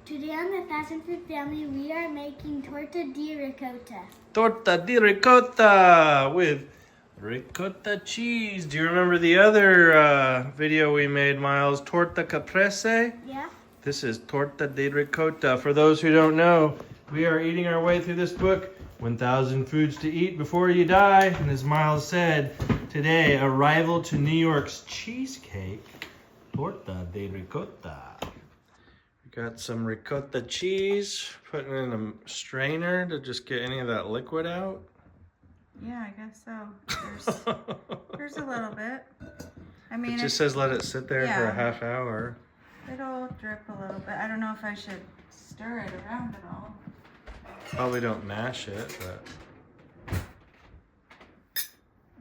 Today on the Fast and Food Family, we are making Torta di Ricotta. Torta di Ricotta with ricotta cheese. Do you remember the other video we made, Miles? Torta caprese? Yeah? This is Torta di Ricotta. For those who don't know, we are eating our way through this book, 1,000 Foods to Eat Before You Die. And as Miles said, today, a rival to New York's cheesecake, Torta di Ricotta. We got some ricotta cheese, putting it in a strainer to just get any of that liquid out. Yeah, I guess so. There's a little bit. I mean, It just says let it sit there for a yeah. half hour. It'll drip a little bit. I don't know if I should stir it around at all. Probably don't mash it, but.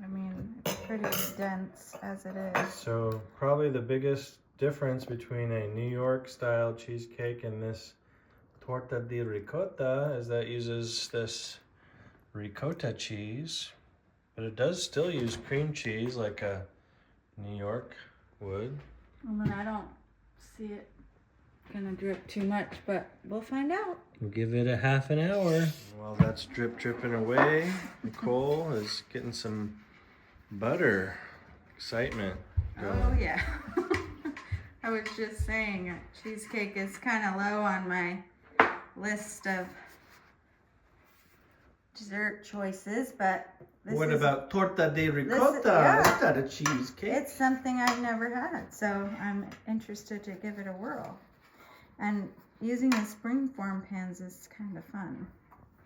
I mean, it's pretty dense as it is. So probably the biggest difference between a New York style cheesecake and this torta di ricotta is that it uses this ricotta cheese, but it does still use cream cheese like a New York would. I mean, I don't see it gonna drip too much, but we'll find out. We'll give it a half an hour. While that's dripping away, Nicole is getting some butter. Excitement going. Oh yeah. I was just saying, cheesecake is kind of low on my list of dessert choices, but this What is, about torta di ricotta? yeah. That's not a cheesecake. it's something I've never had, so I'm interested to give it a whirl. And using the springform pans is kind of fun.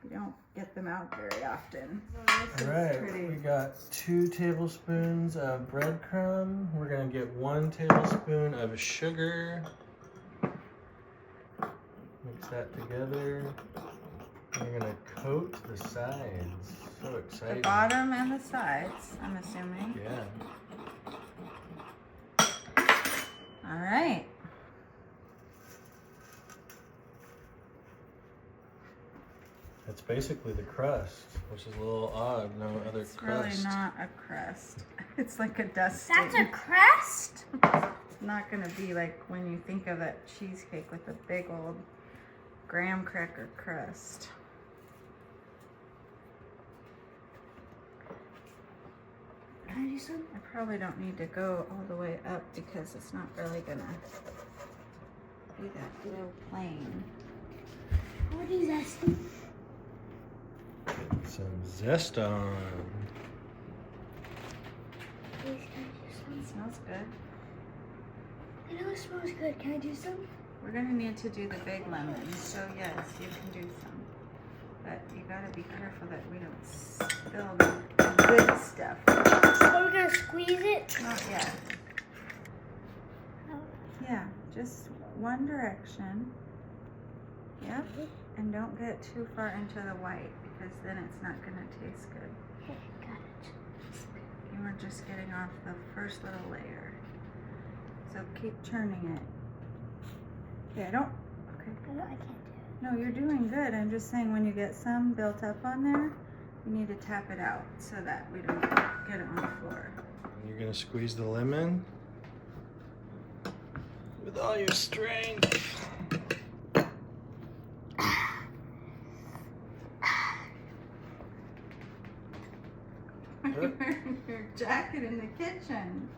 You don't get them out very often. So All right, we got 2 tablespoons of breadcrumb. We're gonna get 1 tablespoon of sugar. Mix that together. We're gonna coat the sides. So the exciting. bottom and the sides, I'm assuming. Yeah. All right. It's basically the crust, which is a little odd. No other It's crust. really not a crust. It's like a dusting. That's a crust? It's not gonna be like when you think of a cheesecake with a big old graham cracker crust. Can I do some? I probably don't need to go all the way up because it's not really gonna be that low plane. What are these zesty? Some zest on. Please, can I do some? It smells good. I know it smells good. Can I do some? We're gonna need to do the big lemons, so yes, you can do some. But you gotta be careful that we don't spill the good stuff. So we're gonna squeeze it? Not yet. Oh. Yeah, just one direction. Yep. And don't get too far into the white because then it's not gonna taste good. Okay, got it. You were just getting off the first little layer. So keep turning it. Yeah, don't. Okay. I can't do it. No, you're doing good. I'm just saying when you get some built up on there, you need to tap it out so that we don't get it on the floor. You're gonna squeeze the lemon with all your strength. You're wearing your jacket in the kitchen.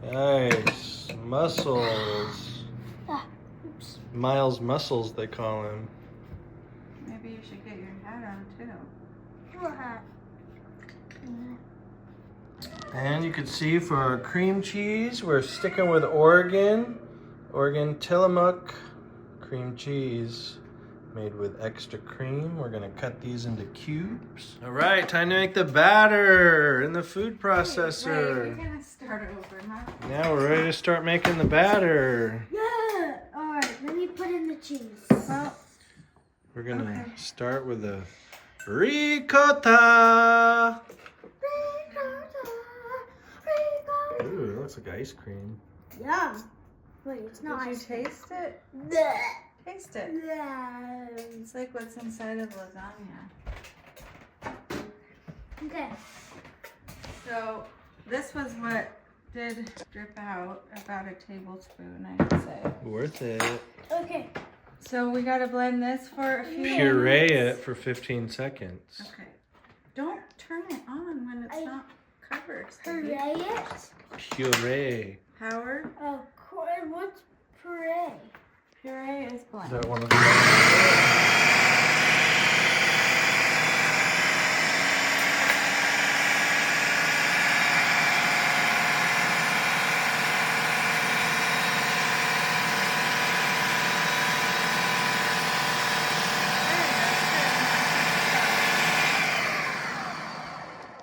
Nice. Muscles. Ah, oops. Miles Muscles, they call him. Maybe you should get your hat on too. What? And you can see for our cream cheese, we're sticking with Oregon Tillamook cream cheese made with extra cream. We're gonna cut these into cubes. All right, time to make the batter in the food Wait, processor. you're gonna start over, huh? Now we're ready to start making the batter. Yeah! Alright, let me put in the cheese. Well, We're gonna Okay. start with the ricotta. Ooh, it looks like ice cream. Yum. Wait, it's not did you ice cream. taste it? Bleh. Taste it. Bleh. It's like what's inside of lasagna. Okay. So this was what did drip out about a tablespoon, I'd say. Worth it. Okay. So we gotta blend this for a few Puree minutes. it for 15 seconds. Okay. Don't turn it on when it's not covered. Puree it? Puree. Howard, Oh, what's puree? puree is Is blend. that one of the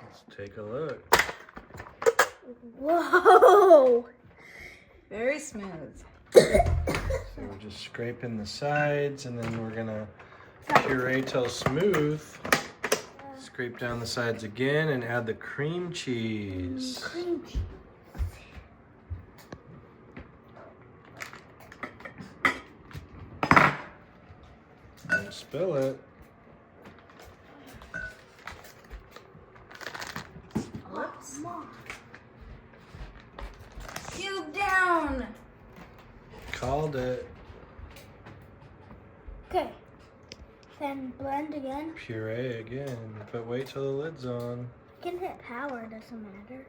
Let's take a look. Whoa! Very smooth. So we're just scraping the sides, and then we're gonna puree till smooth. Scrape down the sides again and add the cream cheese. Cream cheese. Don't spill it. Whoops. Mom. Cube down. Called it. Okay. Then blend again. Puree again, but wait till the lid's on. You can hit power, doesn't matter.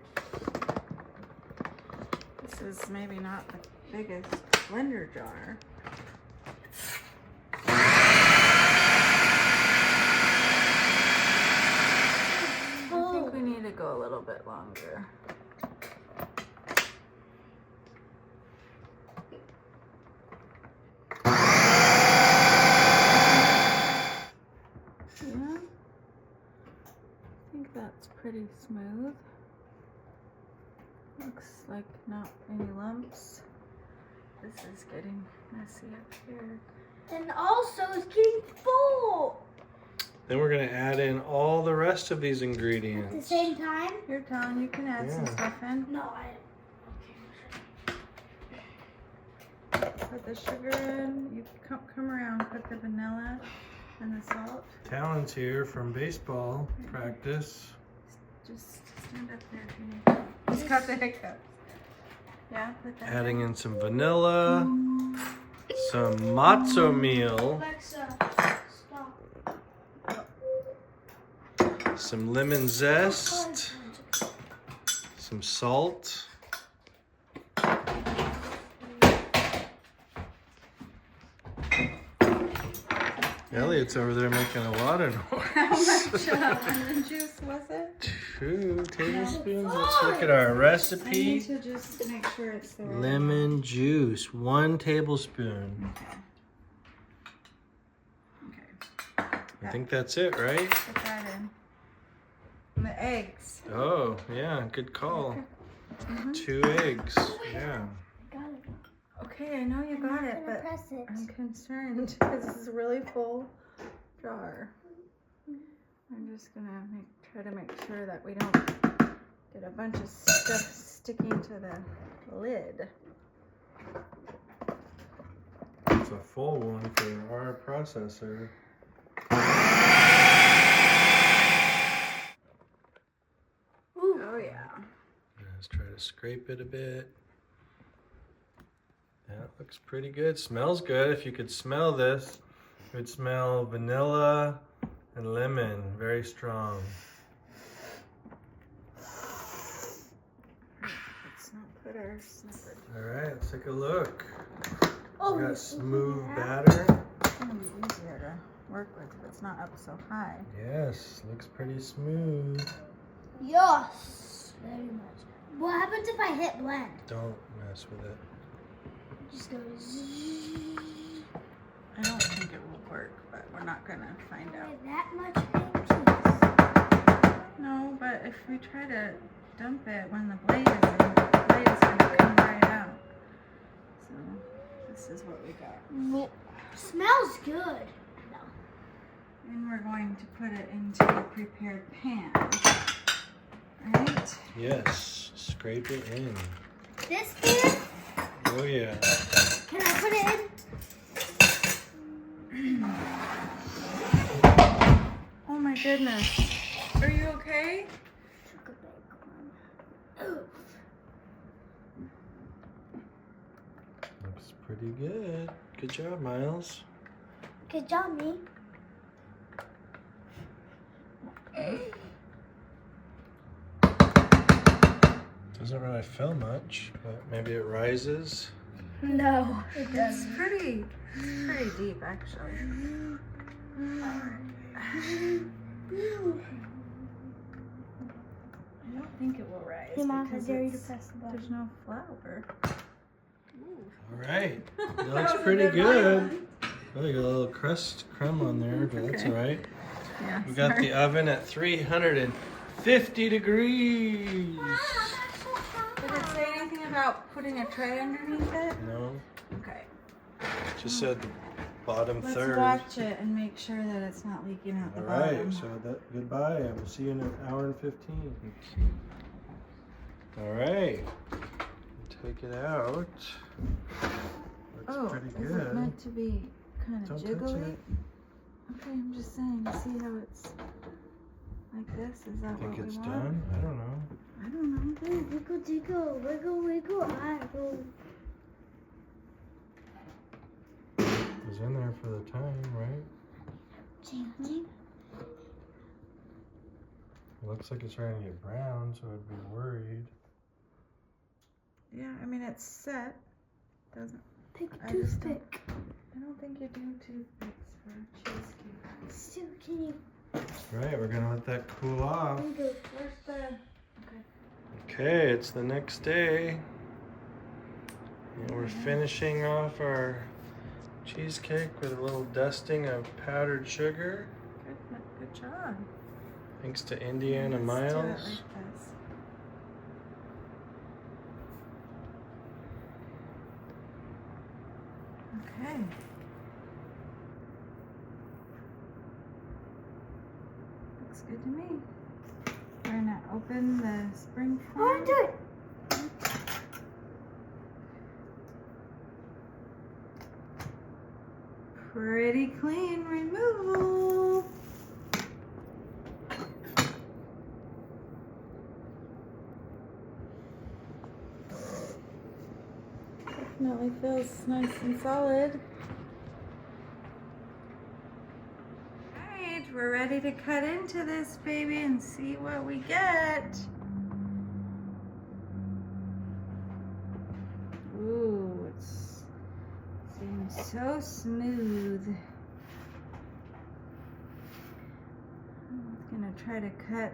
This is maybe not the biggest blender jar. I think we need to go a little bit longer. Yeah, I think that's pretty smooth. Looks like not any lumps. This is getting messy up here. And also, it's getting full. Then we're gonna add in all the rest of these At the ingredients. same time? You're telling you can add some Yeah. stuff in. No, I. Put the sugar in. You come around. Put the vanilla and the salt. Talon's here from baseball practice. Just stand up there if you need to. Just got the hiccups. Yeah, put that. Adding in some vanilla, some matzo meal, Alexa, stop. some lemon zest, some salt. Elliot's over there making a lot of How noise. much lemon juice was it? 2 tablespoons. Let's look at our I need recipe. to just make sure it's the right Lemon juice, 1 tablespoon. Okay. I think that's it, right? Put that in. And the eggs. Oh, yeah, good call. Mhm. 2 eggs. Yeah. Got it. Okay, I know you got it, but Press it. I'm concerned because this is a really full jar. I'm just gonna try to make sure that we don't get a bunch of stuff sticking to the lid. It's a full one for our processor. Ooh. Oh yeah. Let's try to scrape it a bit. That looks pretty good. Smells good. If you could smell this, it would smell vanilla and lemon. Very strong. Let's not put our snipper. All right, let's take a look. Oh, We got it's smooth that. batter. It's gonna be easier to work with if it's not up so high. Yes, looks pretty smooth. Yes. Very much. What happens if I hit blend? Don't mess with it. Just go zzz. I don't think it will work, but we're not gonna find out. With that much cream cheese. No, but if we try to dump it when the blade is in, the blade is gonna come right out. So this is what we got. Smells good. No. And we're going to put it into the prepared pan. Right? Yes, scrape it in. This pan, Oh yeah. can I put it in? Oh my goodness. Are you okay? Took a big one. Oof. Pretty good. Good job, Miles. Good job, me. Doesn't really fill much, but maybe it rises. No, it It's pretty deep, actually. I don't think it will rise Hey, Mom, I because dare you to press the button. there's no flour. All right. It looks pretty good. Oh, you got a little crumb on there, but that's all right. Yeah. We got the oven at 350 degrees. Did it say anything about putting a tray underneath it? No, Okay. just said the bottom Let's third. watch it and make sure that it's not leaking out the All right, bottom. so goodbye. I will see you in an hour and 15. All right, take it out. Looks pretty Is good. it meant to be kind of Don't touch jiggly? it. Okay, I'm just saying. See how it's like this? Is that Think what it's we want? done? I don't know. I don't know. Hey, wiggle, jiggle, wiggle, wiggle, I go. It was in there for the time, right? Jingle, jingle. It looks like it's starting to get brown, so I'd be worried. Yeah, I mean it's set. Doesn't. Pick a I just don't- toothpick. I don't think you do toothpicks for cheesecake. Stu, can you All right, we're gonna let that cool off. go? Where's the? Okay, it's the next day. And we're finishing off our cheesecake with a little dusting of powdered sugar. Good job. Thanks to Indiana Let's do it Miles. like this. Okay. Looks good to me. We're gonna open the spring I want to do it. Pretty clean removal. Definitely feels nice and solid. Alright, we're ready to cut into this baby and see what we get. Ooh, it seems so smooth. I'm gonna try to cut.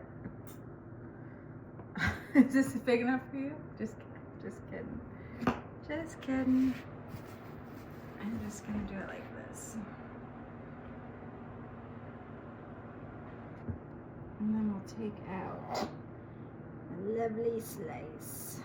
Is this big enough for you? Just kidding. Just kidding. I'm just gonna do it like this. And then we'll take out a lovely slice.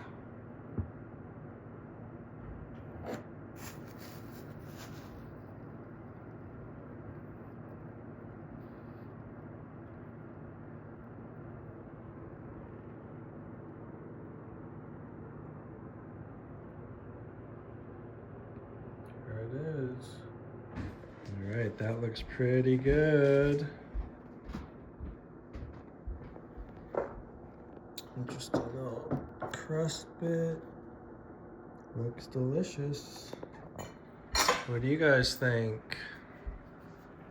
There it is. All right, that looks pretty good. Just a little crust bit. Looks delicious. What do you guys think?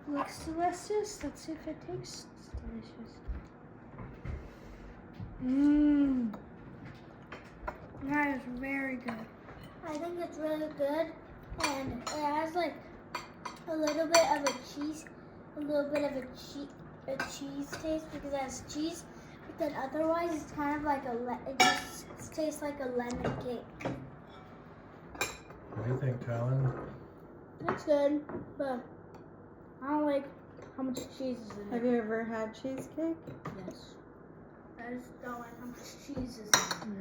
Looks delicious. Let's see if it tastes delicious. Mmm. That is very good. I think it's really good, and it has like a little bit of a cheese taste because it has cheese. But then otherwise, it's kind of like it just tastes like a lemon cake. What do you think, Colin? It's good, but I don't like how much cheese is in it. Have you ever had cheesecake? Yes. I just don't like how much cheese is in it.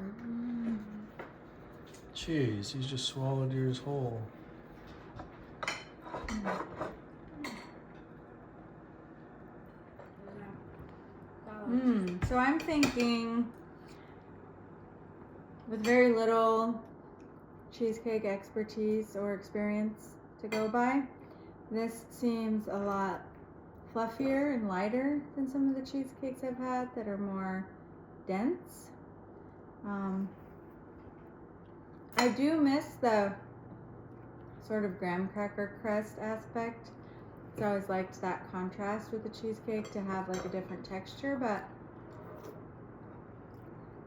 Cheese, he's just swallowed yours whole. So I'm thinking with very little cheesecake expertise or experience to go by, this seems a lot fluffier and lighter than some of the cheesecakes I've had that are more dense. I do miss the sort of graham cracker crust aspect. So I always liked that contrast with the cheesecake to have like a different texture, but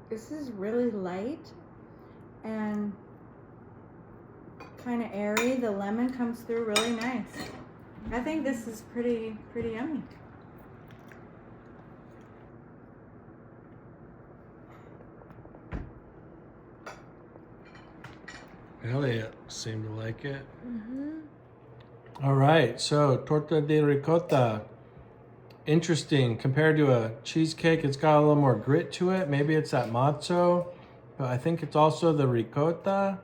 this is really light and kind of airy. The lemon comes through really nice. I think this is pretty yummy. Elliot seemed to like it. Mm-hmm. All right, so torta di ricotta. Interesting. Compared to a cheesecake, it's got a little more grit to it. Maybe it's that matzo, but I think it's also the ricotta.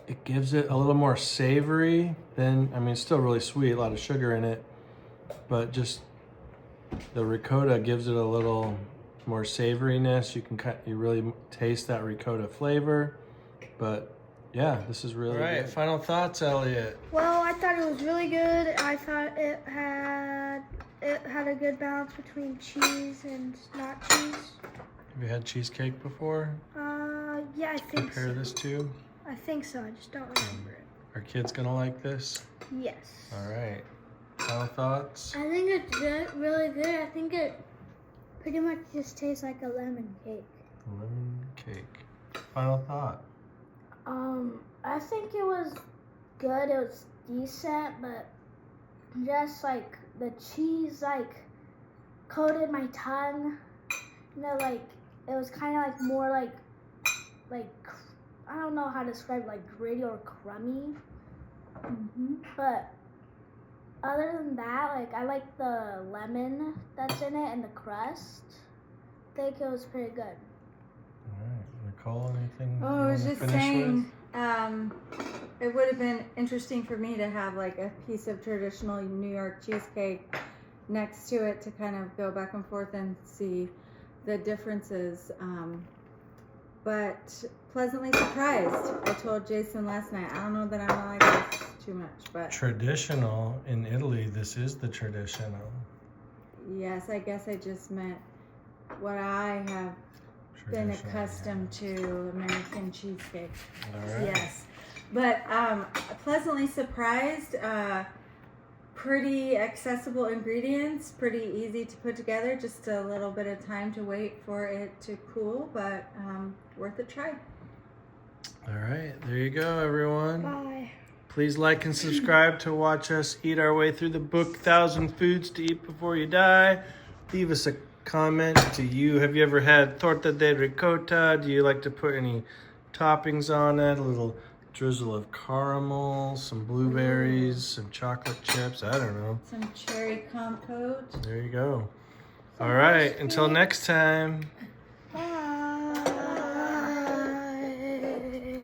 It gives it a little more savory than, I mean, it's still really sweet, a lot of sugar in it, but just the ricotta gives it a little more savoriness. You really taste that ricotta flavor, but yeah, this is really good. Final thoughts, Elliot. Well, I thought it was really good. I thought it had a good balance between cheese and not cheese. Have you had cheesecake before? Yeah, I think Compare this to? I think so. I just don't remember it. Are kids gonna like this? Yes. All right. Final thoughts? I think it's good, really good. I think it pretty much just tastes like a lemon cake. Lemon cake. Final thought? I think it was good. It was decent, but just like the cheese like coated my tongue. You know, like it was kind of like more like I don't know how to describe like gritty or crummy. But other than that, like I like the lemon that's in it and the crust. I think it was pretty good. All right. Nicole, anything? Oh, I was just saying, it would have been interesting for me to have like a piece of traditional New York cheesecake next to it to kind of go back and forth and see the differences. But pleasantly surprised. I told Jason last night, I don't know that I'm gonna like this too much, but Traditional in Italy, this is the traditional. yes, I guess I just meant what I have been accustomed to, American cheesecake. All right. Yes, but pleasantly surprised. Pretty accessible ingredients, pretty easy to put together. Just a little bit of time to wait for it to cool, but worth a try. All right, there you go, everyone. Bye. Please like and subscribe to watch us eat our way through the book 1,000 Foods to Eat Before You Die. Leave us a comment. Do you have you ever had torta di ricotta? Do you like to put any toppings on it? A little drizzle of caramel, some blueberries, some chocolate chips. I don't know. Some cherry compote. There you go. All right, until next time.